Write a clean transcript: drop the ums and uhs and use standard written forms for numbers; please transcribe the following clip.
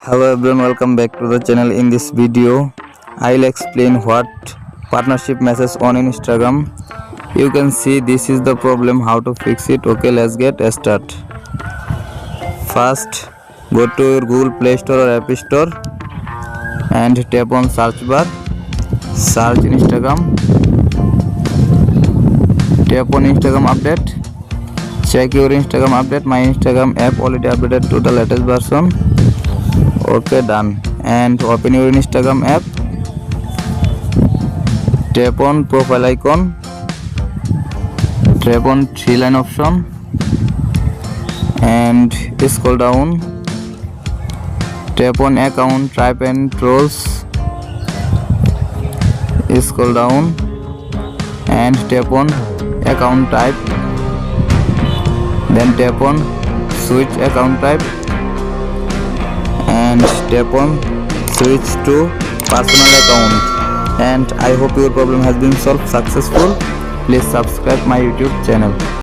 Hello everyone, welcome back to the channel. In this video I'll explain what partnership message on Instagram. You can see this is the problem, how to fix it. Okay, let's get started. First, go to your Google Play Store or App Store and tap on search bar, search Instagram, tap on Instagram update, check your Instagram update. My Instagram app already updated to the latest version. Okay, done. And open your Instagram app, tap on profile icon, tap on three line option and scroll down, tap on account type and roles, scroll down and tap on account type, then tap on switch account type and tap on switch to personal account. And I hope your problem has been solved successful. Please subscribe my YouTube channel.